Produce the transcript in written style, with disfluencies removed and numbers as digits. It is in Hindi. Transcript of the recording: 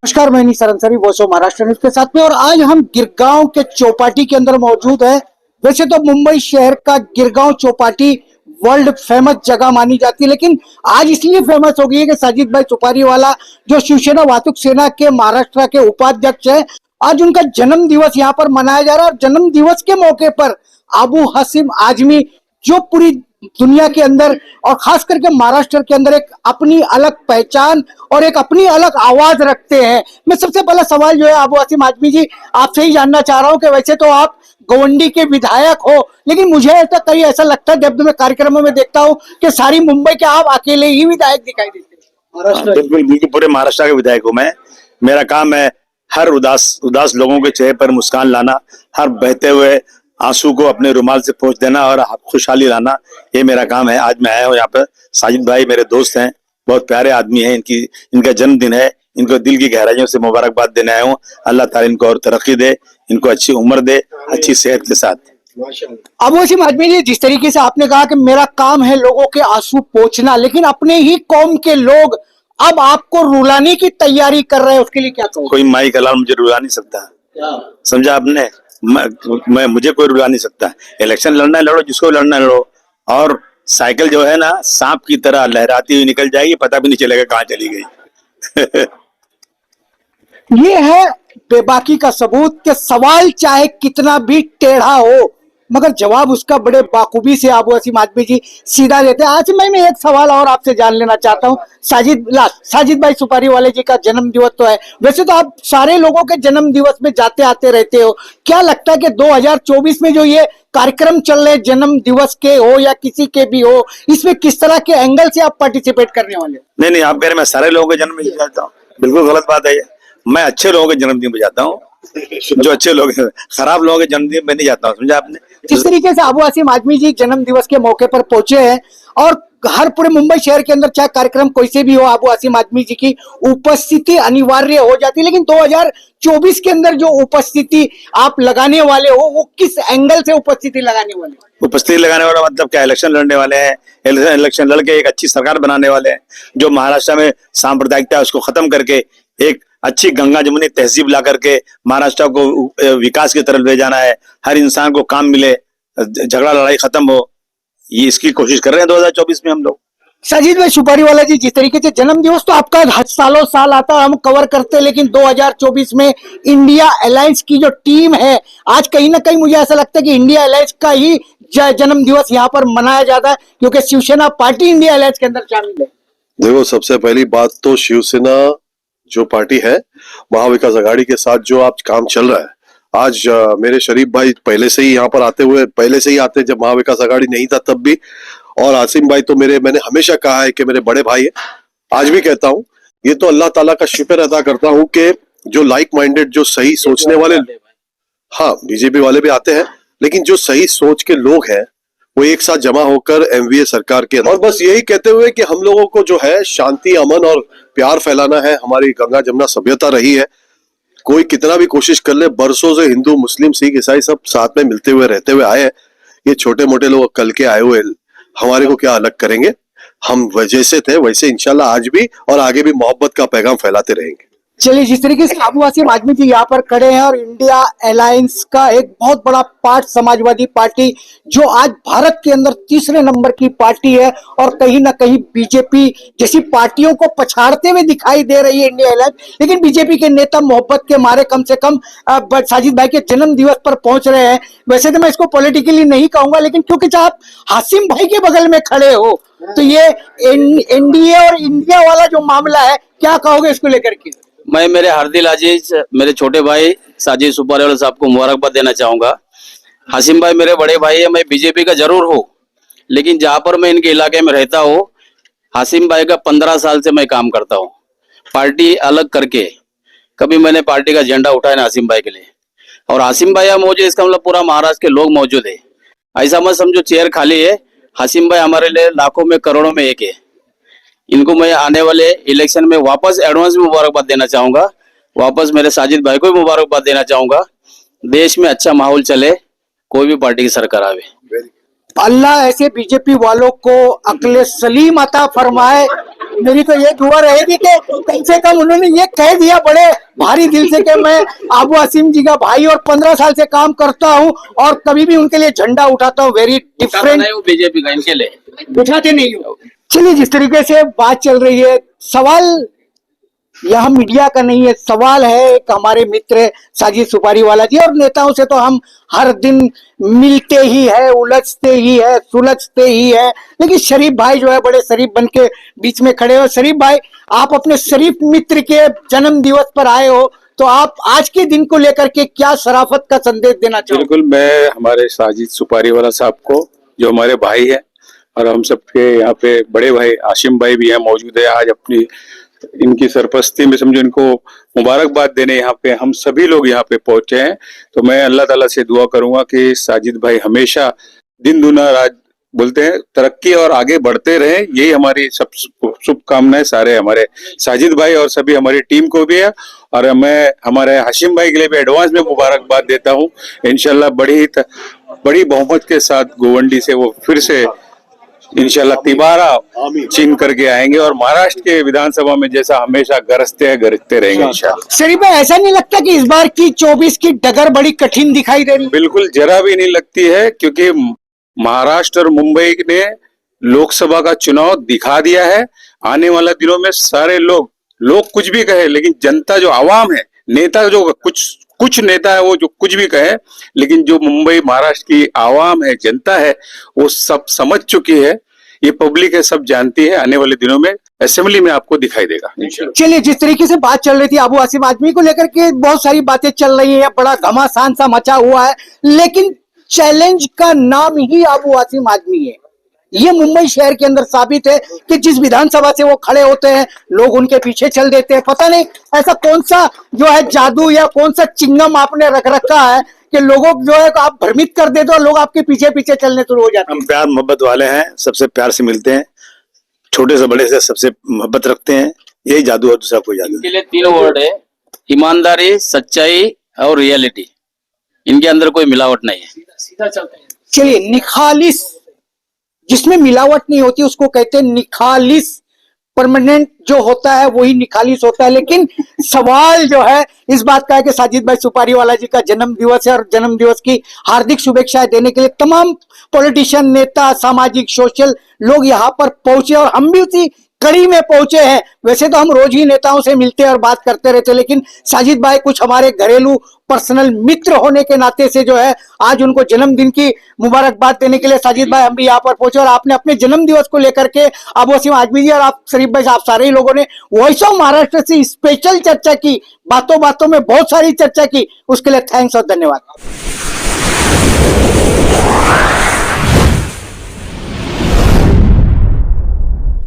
नमस्कार, मैं Nisar Ansari, voice of Maharashtra news के साथ में। और आज हम गिरगांव के चौपाटी के अंदर मौजूद है। वैसे तो मुंबई शहर का गिरगांव चौपाटी वर्ल्ड फेमस जगह मानी जाती है, लेकिन आज इसलिए फेमस हो गई है कि साजिद भाई सुपारीवाला जो शिवसेना वाहतुक सेना के महाराष्ट्र के उपाध्यक्ष है, आज उनका जन्म दिवस यहाँ पर मनाया जा रहा है। और जन्म दिवस के मौके पर अबू हाशिम आजमी जो पूरी दुनिया के अंदर और खास करके महाराष्ट्र के अंदर एक अपनी अलग पहचान और एक अपनी अलग आवाज रखते हैं। मैं सबसे पहला सवाल जो है अबू हाशिम आजमी जी आपसे ही जानना चाह रहा हूं कि वैसे तो आप गवंडी के विधायक हो, लेकिन मुझे ऐसा लगता है जब मैं कार्यक्रमों में देखता हूं कि सारी मुंबई के आप अकेले ही विधायक दिखाई देते हैं। बिल्कुल बिल्कुल, पूरे महाराष्ट्र का विधायक हूँ मैं। मेरा काम है हर उदास लोगों के चेहरे पर मुस्कान लाना, हर बहते हुए आंसू को अपने रुमाल से पोंछ देना और खुशहाली लाना, ये मेरा काम है। आज मैं आया हूँ यहाँ पर। साजिद भाई मेरे दोस्त हैं, बहुत प्यारे आदमी हैं। इनका जन्मदिन है, इनको दिल की गहराइयों से मुबारकबाद देने आया हूँ। अल्लाह ताला इनको और तरक्की दे, इनको अच्छी उम्र दे, अच्छी सेहत के साथ। अबू हाशिम आजमी जी, जिस तरीके से आपने कहा कि मेरा काम है लोगों के आंसू पोंछना, लेकिन अपने ही कौम के लोग अब आपको रुलाने की तैयारी कर रहे हैं, उसके लिए क्या कहोगे? कोई माई का लाल मुझे रुला नहीं सकता, समझा आपने? मुझे कोई रुला नहीं सकता। इलेक्शन लड़ना है लड़ो, जिसको लड़ना है लड़ो। और साइकिल जो है ना, सांप की तरह लहराती हुई निकल जाएगी, पता भी नहीं चलेगा कहाँ चली गई। ये है बेबाकी का सबूत कि सवाल चाहे कितना भी टेढ़ा हो, मगर जवाब उसका बड़े बाखूबी से अबू हाशिम आजमी जी सीधा देते हैं। आज मैं एक सवाल और आपसे जान लेना चाहता हूँ। साजिद भाई सुपारीवाले जी का जन्म दिवस तो है, वैसे तो आप सारे लोगों के जन्म दिवस में जाते आते रहते हो। क्या लगता है कि 2024 में जो ये कार्यक्रम चल रहे जन्म दिवस के हो या किसी के भी हो, इसमें किस तरह के एंगल से आप पार्टिसिपेट करने वाले? नहीं, आप कह रहे मैं सारे लोगों के जन्मदिन जाता हूँ, बिल्कुल गलत बात है ये। मैं अच्छे लोगों के जन्मदिन पे जाता हूँ, जो अच्छे लोग हैं। खराब लोगों के जन्मदिन में नहीं जाता हूँ, समझा आपने? जिस तरीके से अबू हाशिम आजमी जी जन्म दिवस के मौके पर पहुंचे हैं और हर पूरे मुंबई शहर के अंदर चाहे कार्यक्रम कोई से भी हो, अबू हाशिम आजमी जी की उपस्थिति अनिवार्य हो जाती है, लेकिन 2024 के अंदर जो उपस्थिति आप लगाने वाले हो, वो किस एंगल से उपस्थिति लगाने वाले? उपस्थिति लगाने वाला मतलब क्या? इलेक्शन लड़ने वाले हैं। इलेक्शन लड़के एक अच्छी सरकार बनाने वाले हैं, जो महाराष्ट्र में सांप्रदायिकता है उसको खत्म करके एक अच्छी गंगा जमुनी तहजीब ला करके महाराष्ट्र को विकास की तरफ ले जाना है। हर इंसान को काम मिले, झगड़ा लड़ाई खत्म हो, ये इसकी कोशिश कर रहे हैं 2024 में हम लोग। साजिद भाई सुपारीवाला जी, जिस तरीके से जन्म दिवस तो आपका सालों साल आता है, हम कवर करते हैं, लेकिन 2024 में इंडिया अलायंस की जो टीम है, आज कहीं ना कहीं मुझे ऐसा लगता है कि इंडिया अलायंस का ही जन्म दिवस यहाँ पर मनाया जाता है, क्योंकि शिवसेना पार्टी इंडिया अलायंस के अंदर शामिल है। देखो, सबसे पहली बात तो शिवसेना जो पार्टी है, महाविकास आघाड़ी के साथ जो आज काम चल रहा है, आज मेरे शरीफ भाई पहले से ही यहाँ पर पहले से ही आते, जब महाविकास आघाड़ी नहीं था तब भी। और आसिम भाई तो मैंने हमेशा कहा है कि मेरे बड़े भाई है, आज भी कहता हूँ। ये तो अल्लाह ताला का शुक्र अदा करता हूँ कि जो लाइक माइंडेड, जो सही सोचने वाले, हाँ बीजेपी वाले भी आते हैं, लेकिन जो सही सोच के लोग हैं वो एक साथ जमा होकर एमवीए सरकार के, और बस यही कहते हुए कि हम लोगों को जो है शांति, अमन और प्यार फैलाना है। हमारी गंगा जमुना सभ्यता रही है, कोई कितना भी कोशिश कर ले, बरसों से हिंदू मुस्लिम सिख ईसाई सब साथ में मिलते हुए रहते हुए आए हैं। ये छोटे मोटे लोग कल के आए हुए हमारे को क्या अलग करेंगे? हम जैसे थे वैसे इंशाल्लाह आज भी और आगे भी मोहब्बत का पैगाम फैलाते रहेंगे। चलिए, जिस तरीके से अबू हाशिम आजमी जी यहाँ पर खड़े हैं और इंडिया अलायंस का एक बहुत बड़ा पार्ट समाजवादी पार्टी, जो आज भारत के अंदर तीसरे नंबर की पार्टी है और कहीं ना कहीं बीजेपी जैसी पार्टियों को पछाड़ते हुए दिखाई दे रही है इंडिया अलायंस, लेकिन बीजेपी के नेता मोहब्बत के मारे कम से कम साजिद भाई के जन्म दिवस पर पहुंच रहे हैं। वैसे तो मैं इसको पॉलिटिकली नहीं कहूंगा, लेकिन क्योंकि आप हाशिम भाई के बगल में खड़े हो, तो ये एनडीए और इंडिया वाला जो मामला है, क्या कहोगे इसको लेकर के? मैं मेरे हरदिल अजीज मेरे छोटे भाई साजिद सुपारीवाला साहब को मुबारकबाद देना चाहूंगा। हाशिम भाई मेरे बड़े भाई है, मैं बीजेपी का जरूर हूँ, लेकिन जहाँ पर मैं इनके इलाके में रहता हूँ, हाशिम भाई का 15 साल से मैं काम करता हूँ पार्टी अलग करके। कभी मैंने पार्टी का झंडा उठाया ना हाशिम भाई के लिए, और हाशिम भाई मौजूद, इसका मतलब पूरा महाराष्ट्र के लोग मौजूद है। ऐसा मत समझो चेयर खाली है, हाशिम भाई हमारे लिए लाखों में करोड़ों में एक है। इनको मैं आने वाले इलेक्शन में वापस एडवांस में मुबारकबाद देना चाहूंगा, वापस मेरे साजिद भाई को भी मुबारकबाद देना चाहूंगा। देश में अच्छा माहौल चले, कोई भी पार्टी की सरकार आवे। अल्लाह ऐसे बीजेपी वालों को अक्ल सलीम अता फरमाए मेरी तो ये दुआ रहेगी कि कम से कम उन्होंने ये कह दिया बड़े भारी दिल से कि मैं आबू आसिम जी का भाई और 15 साल से काम करता हूँ और कभी भी उनके लिए झंडा उठाता हूँ। Very different. बीजेपी का इनके लिए उठाते नहीं हो। चलिए, जिस तरीके से बात चल रही है, सवाल यहाँ मीडिया का नहीं है, सवाल है एक हमारे मित्र साजिद सुपारीवाला जी। और नेताओं से तो हम हर दिन मिलते ही है, उलझते ही है, सुलझते ही है, लेकिन शरीफ भाई जो है बड़े शरीफ बन के बीच में खड़े हो। शरीफ भाई, आप अपने शरीफ मित्र के जन्म दिवस पर आए हो, तो आप आज के दिन को लेकर के क्या शराफत का संदेश देना चाहोगे? बिल्कुल, मैं हमारे साजिद सुपारीवाला साहब को, जो हमारे भाई है और हम सबके यहाँ पे बड़े भाई आशिम भाई भी यहाँ मौजूद है, आज अपनी इनकी सरपरस्ती में समझो इनको मुबारकबाद देने यहाँ पे हम सभी लोग यहाँ पे पहुंचे हैं। तो मैं अल्लाह ताला से दुआ करूंगा कि साजिद भाई हमेशा दिन दुना रात बोलते हैं तरक्की और आगे बढ़ते रहे, यही हमारी सब शुभकामनाएं सारे हमारे साजिद भाई और सभी हमारी टीम को भी है। और मैं हमारे हाशिम भाई के लिए भी एडवांस में मुबारकबाद देता हूँ। इंशाल्लाह बड़ी बहुमत के साथ गोवंडी से वो फिर से इंशाल्लाह तिबारा छीन करके आएंगे और महाराष्ट्र के विधानसभा में जैसा हमेशा गरजते रहेंगे इंशाल्लाह। शरीफ भाई, ऐसा नहीं लगता कि इस बार की 24 की डगर बड़ी कठिन दिखाई दे रही? बिल्कुल, जरा भी नहीं लगती है, क्योंकि महाराष्ट्र और मुंबई ने लोकसभा का चुनाव दिखा दिया है। आने वाले दिनों में सारे लोग कुछ भी कहे, लेकिन जनता जो आवाम है, नेता जो कुछ नेता है वो जो कुछ भी कहे, लेकिन जो मुंबई महाराष्ट्र की आवाम है, जनता है, वो सब समझ चुकी है, ये पब्लिक है, सब जानती है। आने वाले दिनों में असेंबली में आपको दिखाई देगा इंशाल्लाह। चलिए, जिस तरीके से बात चल रही थी आबू आसिम आजमी को लेकर के, बहुत सारी बातें चल रही है, बड़ा घमासान सा मचा हुआ है, लेकिन चैलेंज का नाम ही आबू आसिम आजमी है। ये मुंबई शहर के अंदर साबित है कि जिस विधानसभा से वो खड़े होते हैं, लोग उनके पीछे चल देते हैं। पता नहीं ऐसा कौन सा जो है जादू या कौन सा चिंगम आपने रख रखा है कि लोगों जो है आप भ्रमित कर देते हो, लोग आपके पीछे पीछे चलने शुरू हो जाते हैं। हम प्यार मोहब्बत वाले हैं, सबसे प्यार से मिलते हैं, छोटे से बड़े से सबसे मोहब्बत रखते हैं, यही जादू है, दूसरा कोई जादू इनके लिए 3 वर्ड है: ईमानदारी, सच्चाई और रियलिटी। इनके अंदर कोई मिलावट नहीं है, सीधा चलते हैं। चलिए, निखालिस, जिसमें मिलावट नहीं होती उसको कहते हैं निखालिस। परमानेंट जो होता है वही निखालिस होता है। लेकिन सवाल जो है इस बात का है कि साजिद भाई सुपारीवाला जी का जन्म दिवस है और जन्म दिवस की हार्दिक शुभेच्छाएं देने के लिए तमाम पॉलिटिशियन, नेता, सामाजिक, सोशल लोग यहाँ पर पहुंचे और हम भी उसी कड़ी में पहुंचे हैं। वैसे तो हम रोज ही नेताओं से मिलते और बात करते रहते, लेकिन साजिद भाई कुछ हमारे घरेलू पर्सनल मित्र होने के नाते से जो है आज उनको जन्मदिन की मुबारकबाद देने के लिए साजिद भाई हम भी यहाँ पर पहुंचे। और आपने अपने जन्म दिवस को लेकर के आबू आसिम आजमी जी और आप शरीफ भाई साहब सारे ही लोगों ने वॉइस ऑफ महाराष्ट्र से स्पेशल चर्चा की, बातों बातों में बहुत सारी चर्चा की, उसके लिए थैंक्स और धन्यवाद।